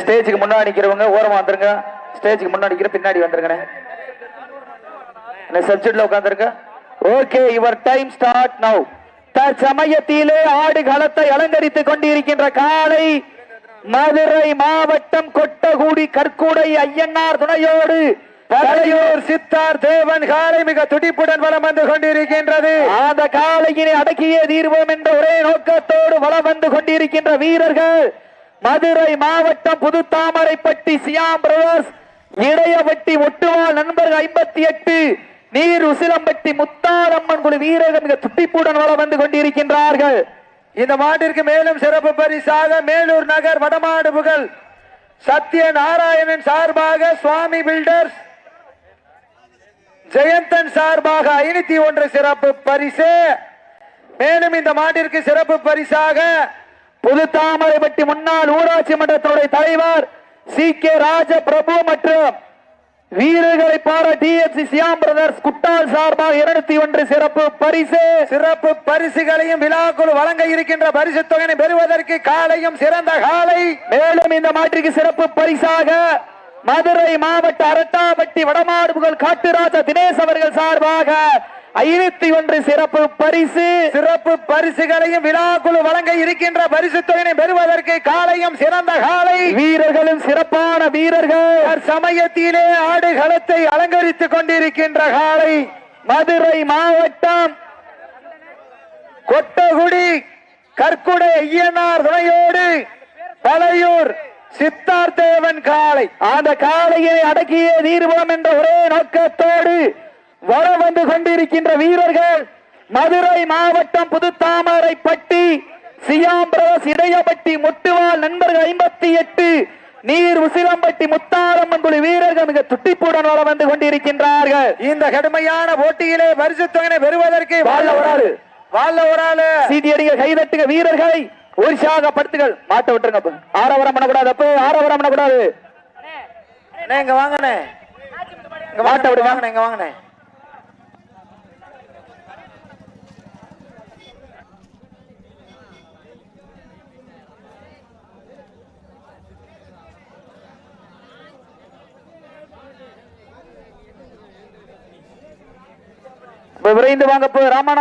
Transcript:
ஸ்டேஜுக்கு முன்னாடி நிக்கிறவங்க ஓரமா வந்துருங்க. ஸ்டேஜுக்கு முன்னாடி நிக்கிற பின்னாடி வந்துருங்க. சப்ஜெக்ட்ல உட்கார்ந்துருக்க. Okay, your time start now. தற்சமயத்திலே ஆடு களத்தை அலங்கரித்துக் கொண்டிருக்கின்ற காலை மதுரை மாவட்டம் கொட்டகுடி கற்குடை ஐயனார் துணையோடு தலையூர் சித்தார் தேவன் காலை மிக துடிப்புடன் வலம் வந்து கொண்டிருக்கின்றது. அந்த காலையினை அடக்கியே தீர்வோம் என்ற ஒரே நோக்கத்தோடு வலம் வந்து கொண்டிருக்கின்ற வீரர்கள் மதுரை மாவட்டம் புதுத்தாமரைப்பட்டி சியாம் பிரதர்ஸ், இடையப்பட்டி ஒட்டுவாள் நண்பர்கள் 58, நீர் உசிலம்பட்டி முத்தாரம்மன் குழு வீரர்கள் மிக துடிப்புடன் வலம் வந்து கொண்டிருக்கின்றார்கள். இந்த மாட்டிற்கு மேலும் சிறப்பு பரிசாக மேலூர் நகர் வடமாடு புகழ் சத்யநாராயணன் சார்பாக சுவாமி பில்டர்ஸ், ஜெயந்தன் சார்பாக 501 சிறப்பு பரிசு. மேலும் இந்த மாட்டிற்கு சிறப்பு பரிசாக புதுத்தாமரைப்பட்டி முன்னாள் ஊராட்சி மன்றத்துடைய தலைவர் CK ராஜ பிரபு மற்றும் வீரர்களை பாராட்டி சியாம் பிரதர்ஸ் குட்டால் சார்பாக 201 சிறப்பு பரிசு. சிறப்பு பரிசுகளையும் விழாக்குழு வழங்க இருக்கின்ற பரிசு தொகையை பெறுவதற்கு காலையும் சிறந்த காலை. மேலும் இந்த மாட்டிற்கு சிறப்பு பரிசாக மதுரை மாவட்ட அரட்டாப்பட்டி வடமாடு புகழ் காட்டுராஜா தினேஷ் அவர்கள் சார்பாக 501 சிறப்பு பரிசு. சிறப்பு பரிசுகளையும் விழாக்குழு வழங்க இருக்கின்ற பரிசு தொகையை பெறுவதற்கு காலையும் சிறந்த காலை. வீரர்களும் சிறப்பான வீரர்கள் சமயத்திலே ஆடுகளத்தை அலங்கரித்துக் கொண்டிருக்கின்ற காலை மதுரை மாவட்டம் கொட்டகுடி கற்குடை ஐயனார் துணையோடு தலையூர் சித்தார்த்தேவன் காலை. அந்த காலையை அடக்கியே தீர்வோம் என்ற ஒரே நோக்கத்தோடு வலம் வந்து கொண்டிருக்கின்ற வீரர்கள் மதுரை மாவட்டம் புதுத்தாமரைப்பட்டி சியாம் பிரதர்ஸ், இடையப்பட்டி முட்டுவாள் நண்பர்கள் 58, நீர் உசிலம்பட்டி முத்தாரம்மன் குழு வீரர்கள் மிக துட்டிப்புடன் வலம் வந்து கொண்டிருக்கின்றார்கள். இந்த கடுமையான போட்டியிலே பரிசு தொகையை பெறுவதற்கு வாழ்ல ஒரு ஆளு சீட்டியடிக கைதட்டுக வீரர்களை உற்சாகப்படுத்துகள். மாட்ட விட்டுருங்க. ஆரவரம் பண்ணக்கூடாது. அப்போ ஆரவரம் பண்ணக்கூடாது. இங்க வாங்கண்ணே, இங்க மாட்ட விடு. வாங்கண்ணே, இங்க வாங்கண்ணே. விரைந்து வாங்க ராமண்ணா.